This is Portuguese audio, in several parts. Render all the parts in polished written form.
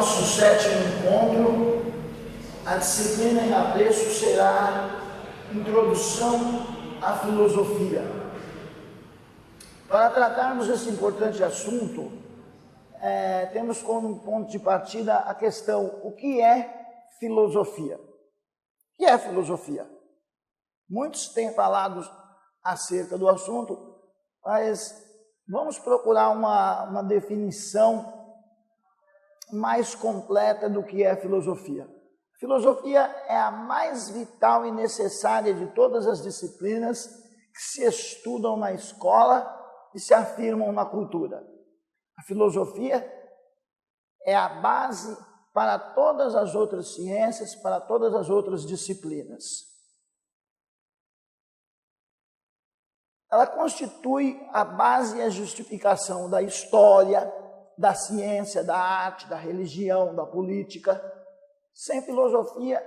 nosso 7º encontro. A disciplina em apreço será Introdução à Filosofia. Para tratarmos esse importante assunto, temos como ponto de partida a questão: o que é filosofia? O que é filosofia? Muitos têm falado acerca do assunto, mas vamos procurar uma definição mais completa do que é filosofia. Filosofia é a mais vital e necessária de todas as disciplinas que se estudam na escola e se afirmam na cultura. A filosofia é a base para todas as outras ciências, para todas as outras disciplinas. Ela constitui a base e a justificação da história, da ciência, da arte, da religião, da política. Sem filosofia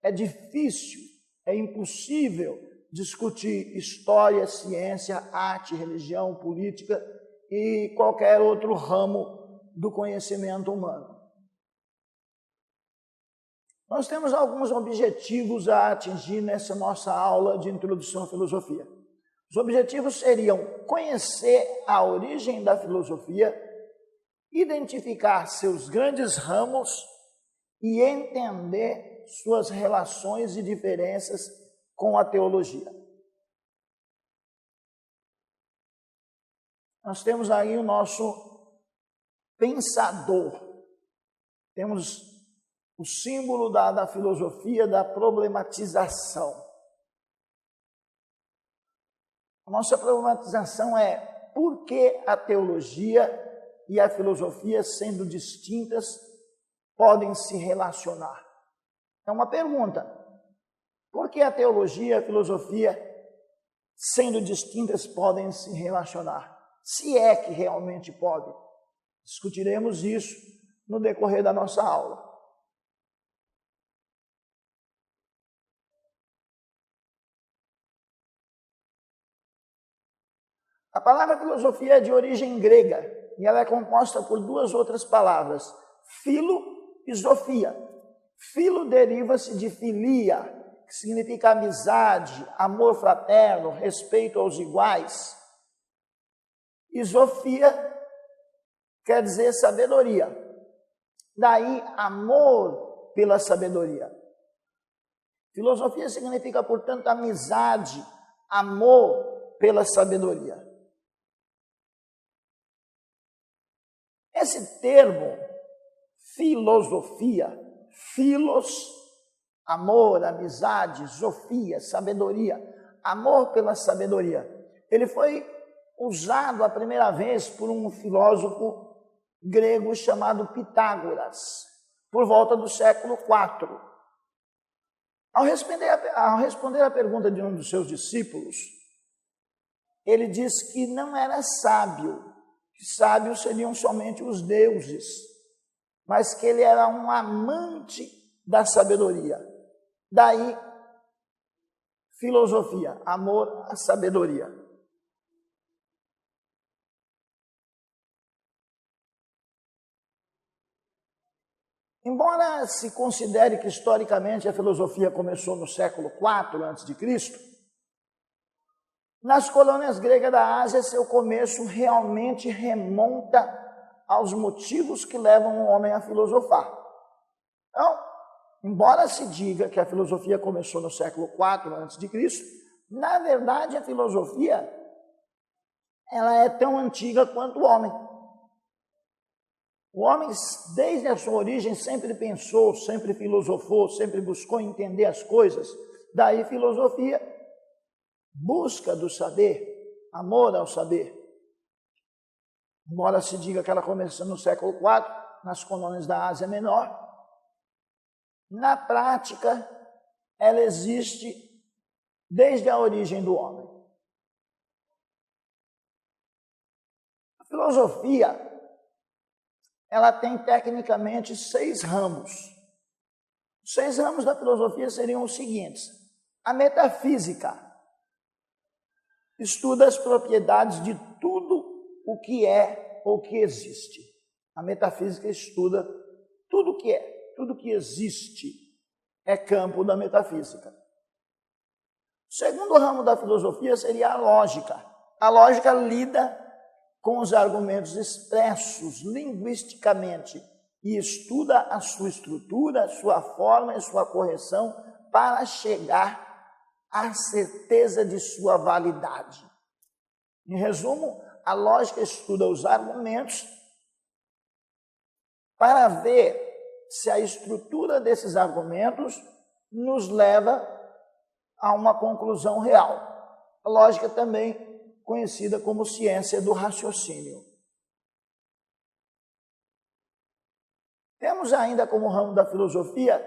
é difícil, é impossível discutir história, ciência, arte, religião, política e qualquer outro ramo do conhecimento humano. Nós temos alguns objetivos a atingir nessa nossa aula de introdução à filosofia. Os objetivos seriam conhecer a origem da filosofia, identificar seus grandes ramos e entender suas relações e diferenças com a teologia. Nós temos aí o nosso pensador. Temos o símbolo da filosofia da problematização. A nossa problematização é: por que a teologia e a filosofia, sendo distintas, podem se relacionar? É uma pergunta. Por que a teologia e a filosofia, sendo distintas, podem se relacionar? Se é que realmente podem. Discutiremos isso no decorrer da nossa aula. A palavra filosofia é de origem grega e ela é composta por duas outras palavras, filo e sofia. Filo deriva-se de filia, que significa amizade, amor fraterno, respeito aos iguais. E sofia quer dizer sabedoria. Daí, amor pela sabedoria. Filosofia significa, portanto, amizade, amor pela sabedoria. Esse termo, filosofia, filos, amor, amizade, sofia, sabedoria, amor pela sabedoria, ele foi usado a primeira vez por um filósofo grego chamado Pitágoras, por volta do século IV. Ao responder à pergunta de um dos seus discípulos, ele disse que não era sábio, que sábios seriam somente os deuses, mas que ele era um amante da sabedoria. Daí, filosofia, amor à sabedoria. Embora se considere que historicamente a filosofia começou no século IV a.C., nas colônias gregas da Ásia, seu começo realmente remonta aos motivos que levam o homem a filosofar. Então, embora se diga que a filosofia começou no século IV a.C., na verdade a filosofia ela é tão antiga quanto o homem. O homem, desde a sua origem, sempre pensou, sempre filosofou, sempre buscou entender as coisas. Daí filosofia, busca do saber, amor ao saber. Embora se diga que ela começou no século IV, nas colônias da Ásia Menor, na prática, ela existe desde a origem do homem. A filosofia, ela tem tecnicamente 6 ramos. Os 6 ramos da filosofia seriam os seguintes: a metafísica estuda as propriedades de tudo o que é ou que existe. A metafísica estuda Tudo que existe é campo da metafísica. O segundo ramo da filosofia seria a lógica. A lógica lida com os argumentos expressos linguisticamente e estuda a sua estrutura, sua forma e sua correção para chegar à certeza de sua validade. Em resumo, a lógica estuda os argumentos para ver se a estrutura desses argumentos nos leva a uma conclusão real. A lógica também conhecida como ciência do raciocínio. Temos ainda como ramo da filosofia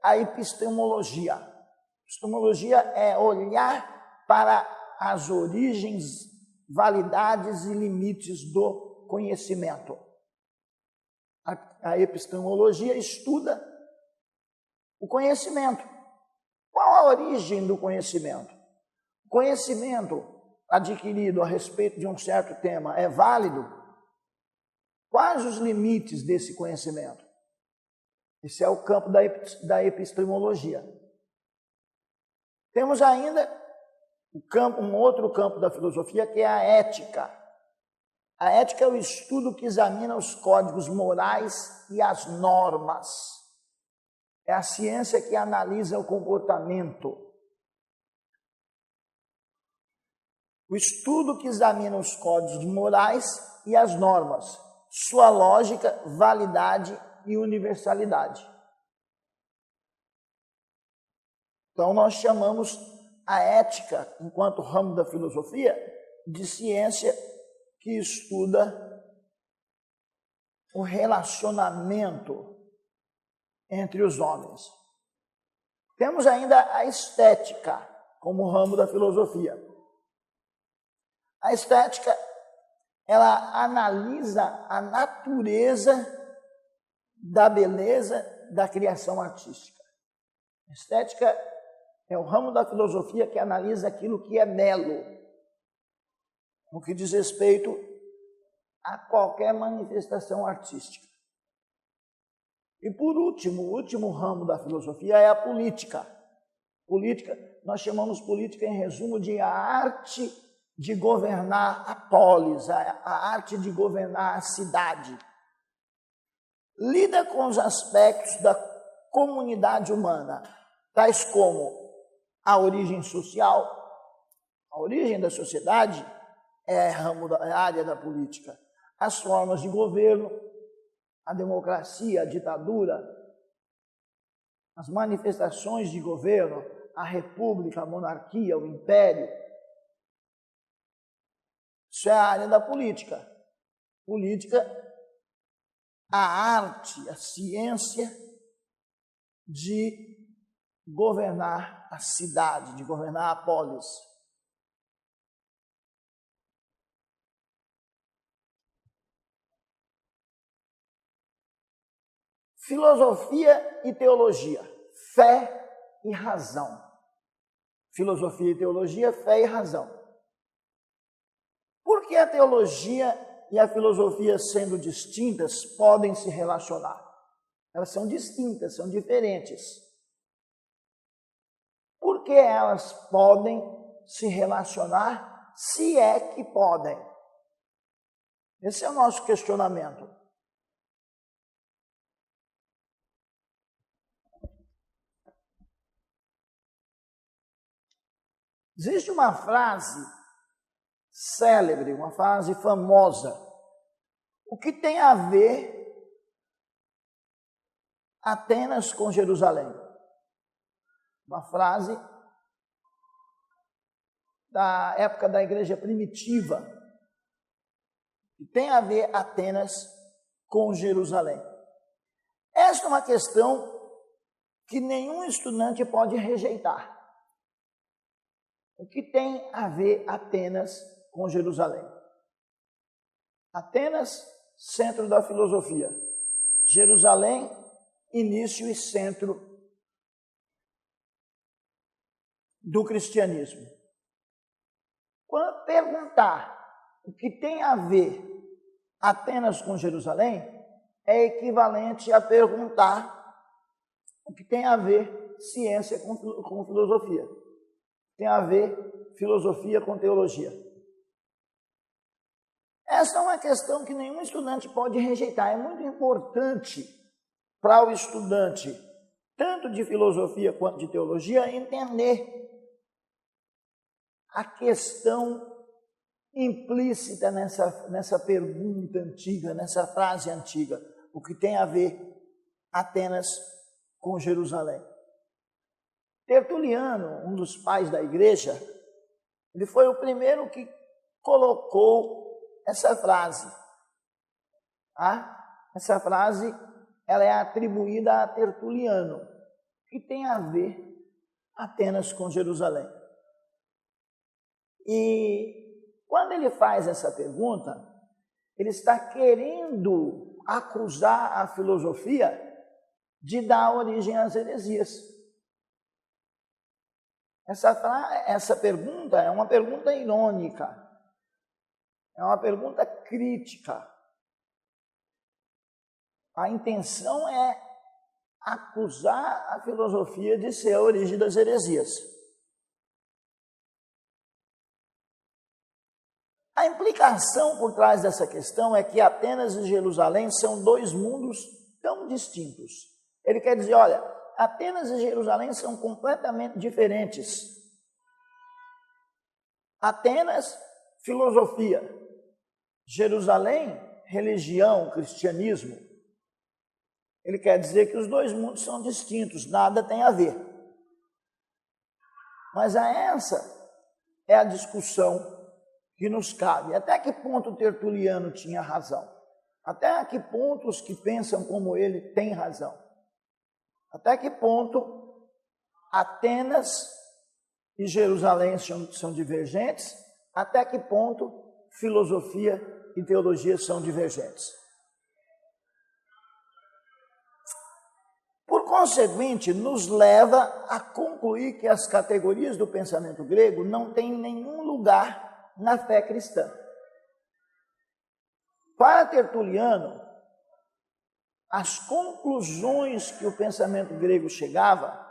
a epistemologia. Epistemologia é olhar para as origens, validades e limites do conhecimento. A epistemologia estuda o conhecimento. Qual a origem do conhecimento? O conhecimento adquirido a respeito de um certo tema é válido? Quais os limites desse conhecimento? Esse é o campo da epistemologia. Temos ainda um outro campo da filosofia, que é a ética. A ética é o estudo que examina os códigos morais e as normas. É a ciência que analisa o comportamento. O estudo que examina os códigos morais e as normas, sua lógica, validade e universalidade. Então, nós chamamos a ética, enquanto ramo da filosofia, de ciência que estuda o relacionamento entre os homens. Temos ainda a estética como ramo da filosofia. A estética, ela analisa a natureza da beleza da criação artística. A estética é o ramo da filosofia que analisa aquilo que é belo, no que diz respeito a qualquer manifestação artística. E por último, o último ramo da filosofia é a política. Política, nós chamamos política em resumo de a arte de governar a polis, a arte de governar a cidade. Lida com os aspectos da comunidade humana, tais como a origem social. A origem da sociedade é a área da política. As formas de governo, a democracia, a ditadura, as manifestações de governo, a república, a monarquia, o império. Isso é a área da política. Política, a arte, a ciência de governar a cidade, de governar a polis. Filosofia e teologia, fé e razão. Filosofia e teologia, fé e razão. Por que a teologia e a filosofia, sendo distintas, podem se relacionar? Elas são distintas, são diferentes. Por que elas podem se relacionar, se é que podem? Esse é o nosso questionamento. Existe uma frase célebre, uma frase famosa. O que tem a ver Atenas com Jerusalém? Uma frase da época da igreja primitiva. O que tem a ver Atenas com Jerusalém? Esta é uma questão que nenhum estudante pode rejeitar. O que tem a ver Atenas com Jerusalém? Atenas, centro da filosofia. Jerusalém, início e centro do cristianismo. Quando perguntar o que tem a ver Atenas com Jerusalém, é equivalente a perguntar o que tem a ver ciência com filosofia. Tem a ver filosofia com teologia. Essa é uma questão que nenhum estudante pode rejeitar. É muito importante para o estudante, tanto de filosofia quanto de teologia, entender a questão implícita nessa pergunta antiga, nessa frase antiga, o que tem a ver Atenas com Jerusalém. Tertuliano, um dos pais da igreja, ele foi o primeiro que colocou essa frase. Essa frase ela é atribuída a Tertuliano, que tem a ver Atenas com Jerusalém. E quando ele faz essa pergunta, ele está querendo acusar a filosofia de dar origem às heresias. Essa pergunta é uma pergunta irônica, é uma pergunta crítica. A intenção é acusar a filosofia de ser a origem das heresias. A implicação por trás dessa questão é que Atenas e Jerusalém são dois mundos tão distintos. Ele quer dizer, olha, Atenas e Jerusalém são completamente diferentes. Atenas, filosofia. Jerusalém, religião, cristianismo. Ele quer dizer que os dois mundos são distintos, nada tem a ver. Mas essa é a discussão que nos cabe. Até que ponto Tertuliano tinha razão? Até que ponto os que pensam como ele têm razão? Até que ponto Atenas e Jerusalém são divergentes? Até que ponto filosofia e teologia são divergentes? Por conseguinte, nos leva a concluir que as categorias do pensamento grego não têm nenhum lugar na fé cristã. Para Tertuliano, as conclusões que o pensamento grego chegava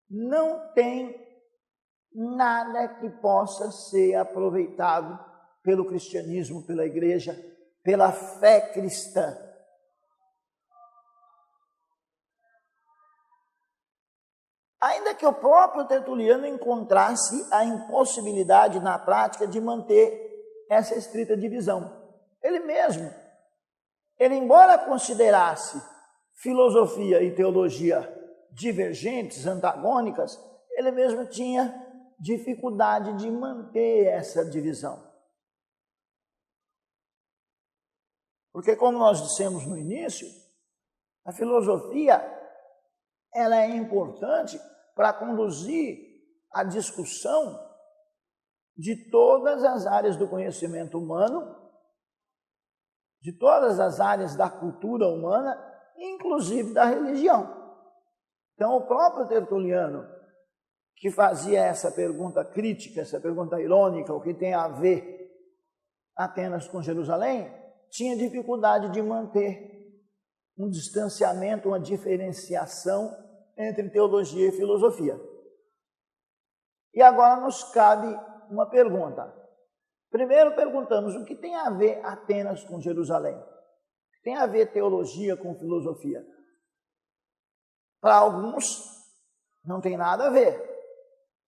não tem nada que possa ser aproveitado pelo cristianismo, pela igreja, pela fé cristã. Ainda que o próprio Tertuliano encontrasse a impossibilidade na prática de manter essa estrita divisão. Ele mesmo, embora considerasse filosofia e teologia divergentes, antagônicas, ele mesmo tinha dificuldade de manter essa divisão. Porque, como nós dissemos no início, a filosofia ela é importante para conduzir a discussão de todas as áreas do conhecimento humano, de todas as áreas da cultura humana, inclusive da religião. Então, o próprio Tertuliano, que fazia essa pergunta crítica, essa pergunta irônica, o que tem a ver Atenas com Jerusalém, tinha dificuldade de manter um distanciamento, uma diferenciação entre teologia e filosofia. E agora nos cabe uma pergunta. Primeiro perguntamos, o que tem a ver Atenas com Jerusalém? O que tem a ver teologia com filosofia? Para alguns, não tem nada a ver.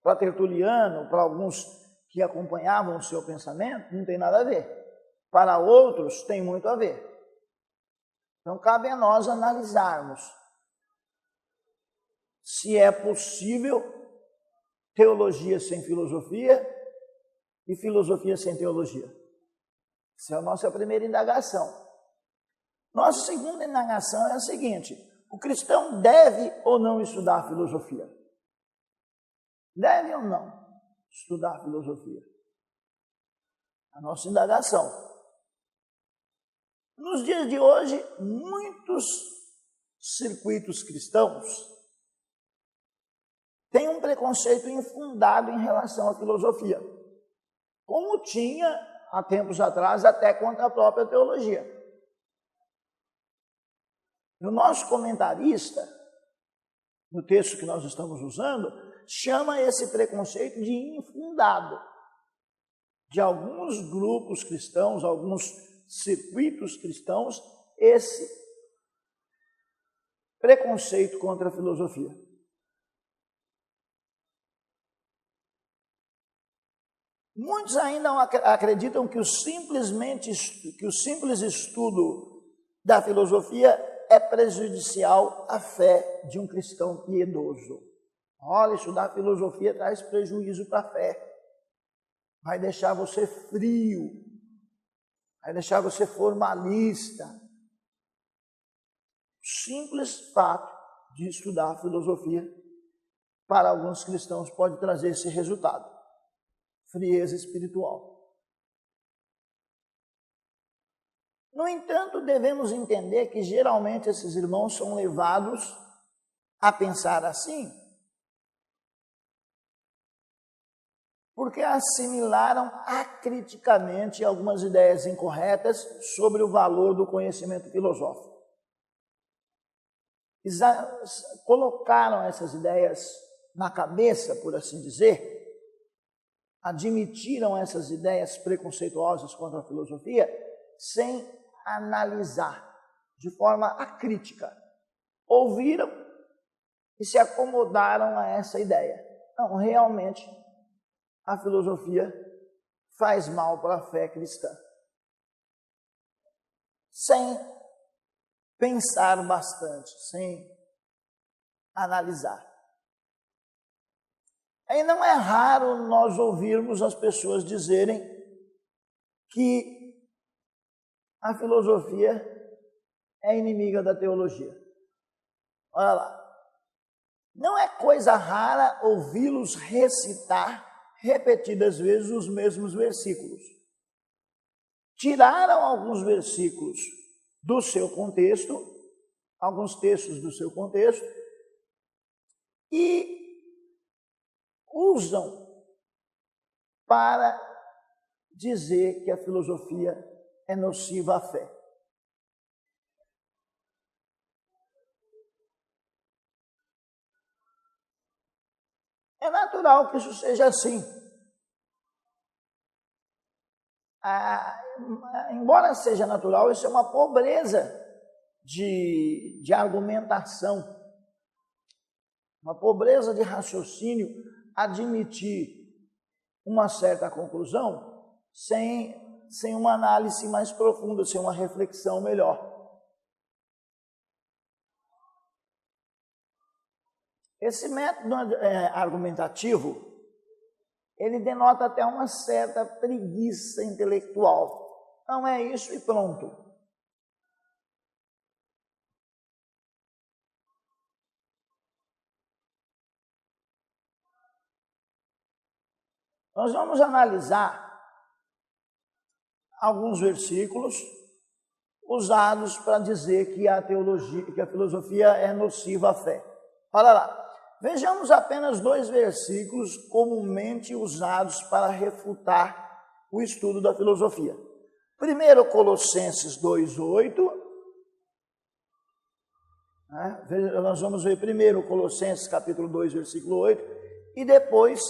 Para Tertuliano, para alguns que acompanhavam o seu pensamento, não tem nada a ver. Para outros, tem muito a ver. Então, cabe a nós analisarmos se é possível teologia sem filosofia e filosofia sem teologia. Essa é a nossa primeira indagação. Nossa segunda indagação é a seguinte: o cristão deve ou não estudar filosofia? Deve ou não estudar filosofia? A nossa indagação. Nos dias de hoje, muitos circuitos cristãos têm um preconceito infundado em relação à filosofia, como tinha há tempos atrás até contra a própria teologia. E o nosso comentarista, no texto que nós estamos usando, chama esse preconceito de infundado. De alguns grupos cristãos, alguns circuitos cristãos, esse preconceito contra a filosofia. Muitos ainda acreditam que o simples estudo da filosofia é prejudicial à fé de um cristão piedoso. Olha, estudar filosofia traz prejuízo para a fé. Vai deixar você frio, vai deixar você formalista. O simples fato de estudar filosofia, para alguns cristãos, pode trazer esse resultado: frieza espiritual. No entanto, devemos entender que geralmente esses irmãos são levados a pensar assim porque assimilaram acriticamente algumas ideias incorretas sobre o valor do conhecimento filosófico. Colocaram essas ideias na cabeça, por assim dizer, admitiram essas ideias preconceituosas contra a filosofia sem analisar de forma acrítica. Ouviram e se acomodaram a essa ideia. Não, realmente, a filosofia faz mal para a fé cristã. Sem pensar bastante, sem analisar. Aí não é raro nós ouvirmos as pessoas dizerem que a filosofia é inimiga da teologia. Olha lá. Não é coisa rara ouvi-los recitar repetidas vezes os mesmos versículos. Tiraram alguns versículos do seu contexto, alguns textos do seu contexto, e usam para dizer que a filosofia é nociva à fé. É natural que isso seja assim. Embora seja natural, isso é uma pobreza de argumentação, uma pobreza de raciocínio, admitir uma certa conclusão sem uma análise mais profunda, sem uma reflexão melhor. Esse método argumentativo, ele denota até uma certa preguiça intelectual. Não é isso e pronto. Nós vamos analisar alguns versículos usados para dizer que a filosofia é nociva à fé. Olha lá. Vejamos apenas 2 versículos comumente usados para refutar o estudo da filosofia. Primeiro, Colossenses 2:8. Nós vamos ver primeiro Colossenses capítulo 2, versículo 8, e depois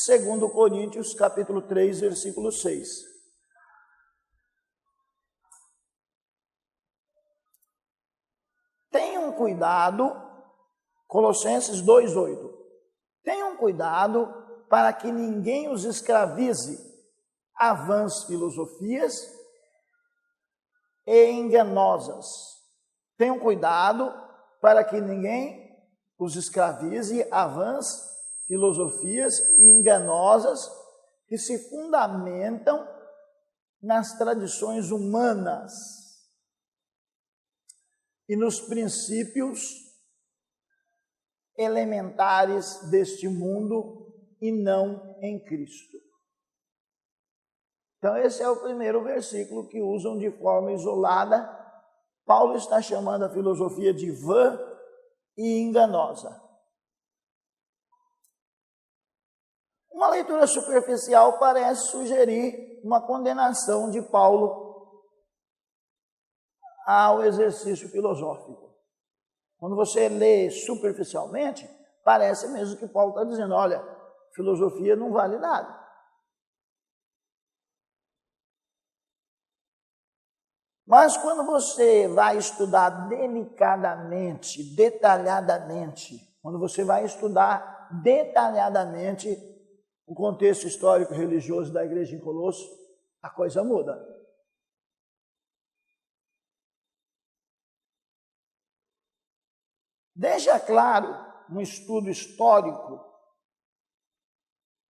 2 Coríntios capítulo 3, versículo 6. Tenham cuidado. Colossenses 2:8. Tenham cuidado para que ninguém os escravize a vãs filosofias e enganosas. Tenham cuidado para que ninguém os escravize a vãs filosofias e enganosas que se fundamentam nas tradições humanas e nos princípios elementares deste mundo e não em Cristo. Então esse é o primeiro versículo que usam de forma isolada. Paulo está chamando a filosofia de vã e enganosa. Uma leitura superficial parece sugerir uma condenação de Paulo ao exercício filosófico. Quando você lê superficialmente, parece mesmo que Paulo está dizendo, olha, filosofia não vale nada. Mas quando você vai estudar delicadamente, detalhadamente, quando você vai estudar detalhadamente o contexto histórico e religioso da igreja em Colosso, a coisa muda. Deixa claro, um estudo histórico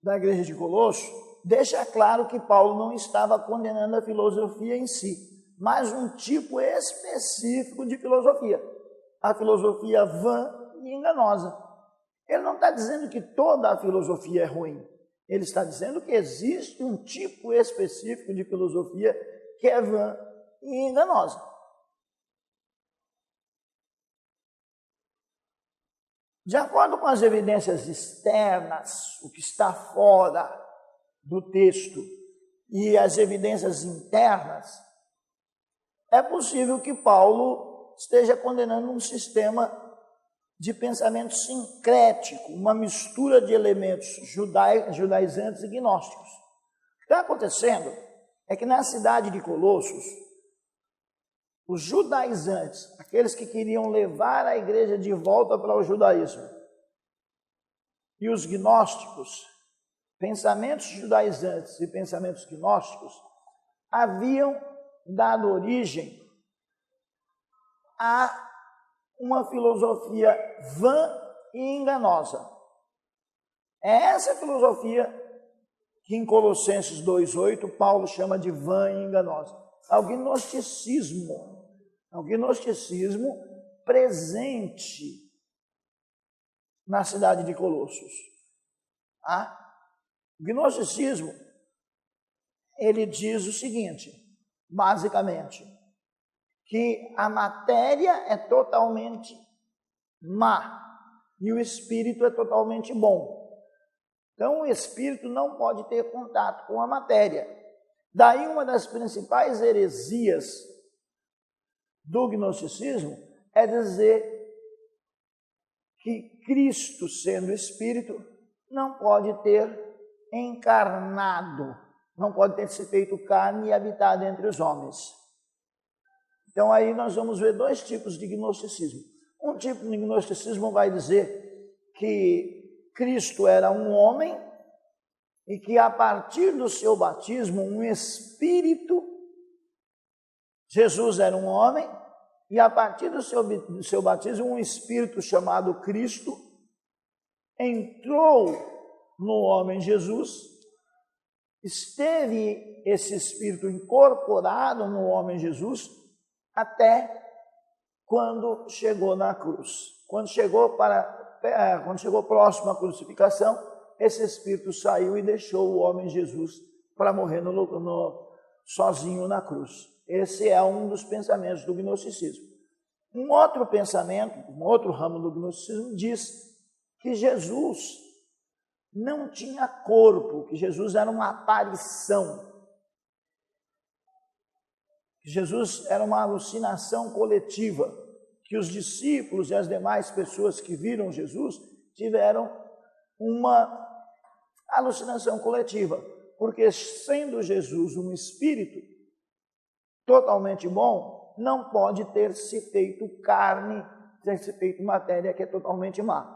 da igreja de Colosso, deixa claro que Paulo não estava condenando a filosofia em si, mas um tipo específico de filosofia, a filosofia vã e enganosa. Ele não está dizendo que toda a filosofia é ruim, ele está dizendo que existe um tipo específico de filosofia que é vã e enganosa. De acordo com as evidências externas, o que está fora do texto, e as evidências internas, é possível que Paulo esteja condenando um sistema de pensamento sincrético, uma mistura de elementos judaizantes e gnósticos. O que está acontecendo é que na cidade de Colossos, os judaizantes, aqueles que queriam levar a igreja de volta para o judaísmo, e os gnósticos, pensamentos judaizantes e pensamentos gnósticos, haviam dado origem a uma filosofia vã e enganosa. É essa filosofia que em Colossenses 2,8 Paulo chama de vã e enganosa. O gnosticismo presente na cidade de Colossos. O gnosticismo, ele diz o seguinte, basicamente, que a matéria é totalmente má e o espírito é totalmente bom. Então, o espírito não pode ter contato com a matéria. Daí, uma das principais heresias do gnosticismo é dizer que Cristo, sendo espírito, não pode ter encarnado, não pode ter se feito carne e habitado entre os homens. Então aí nós vamos ver dois tipos de gnosticismo. Um tipo de gnosticismo vai dizer que Cristo era um homem e que a partir do seu batismo um espírito, Jesus era um homem, e a partir do seu batismo um espírito chamado Cristo entrou no homem Jesus, esteve esse espírito incorporado no homem Jesus até quando chegou na cruz. Quando chegou próximo à crucificação, esse espírito saiu e deixou o homem Jesus para morrer sozinho na cruz. Esse é um dos pensamentos do gnosticismo. Um outro pensamento, um outro ramo do gnosticismo diz que Jesus não tinha corpo, que Jesus era uma aparição, que Jesus era uma alucinação coletiva, que os discípulos e as demais pessoas que viram Jesus tiveram uma alucinação coletiva, porque sendo Jesus um espírito totalmente bom, não pode ter se feito carne, ter se feito matéria que é totalmente má.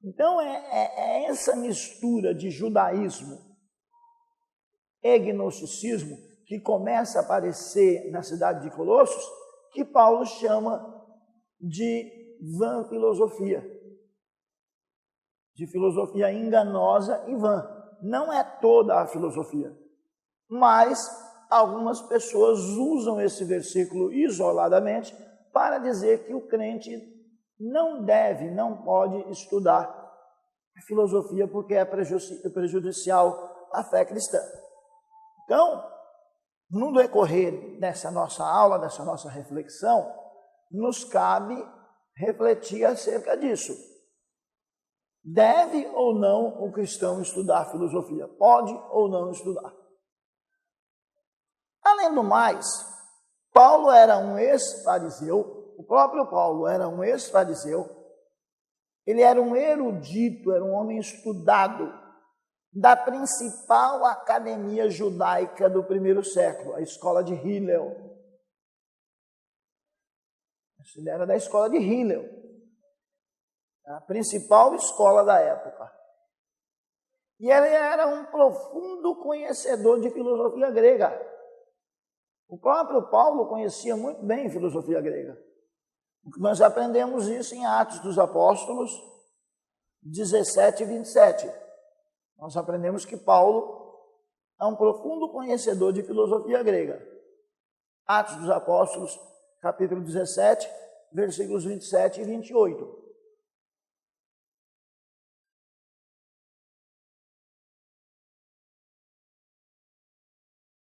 Então é essa mistura de judaísmo e gnosticismo que começa a aparecer na cidade de Colossos, que Paulo chama de vã filosofia, de filosofia enganosa e vã. Não é toda a filosofia, mas algumas pessoas usam esse versículo isoladamente para dizer que o crente não deve, não pode estudar filosofia porque é prejudicial à fé cristã. Então, no decorrer dessa nossa aula, dessa nossa reflexão, nos cabe refletir acerca disso. Deve ou não o cristão estudar filosofia? Pode ou não estudar? Além do mais, Paulo era um ex-fariseu. O próprio Paulo era um ex-fariseu, ele era um erudito, era um homem estudado da principal academia judaica do primeiro século, a escola de Hillel. Ele era da escola de Hillel, a principal escola da época. E ele era um profundo conhecedor de filosofia grega. O próprio Paulo conhecia muito bem filosofia grega. Nós aprendemos isso em Atos dos Apóstolos 17 e 27. Nós aprendemos que Paulo é um profundo conhecedor de filosofia grega. Atos dos Apóstolos, capítulo 17, versículos 27 e 28.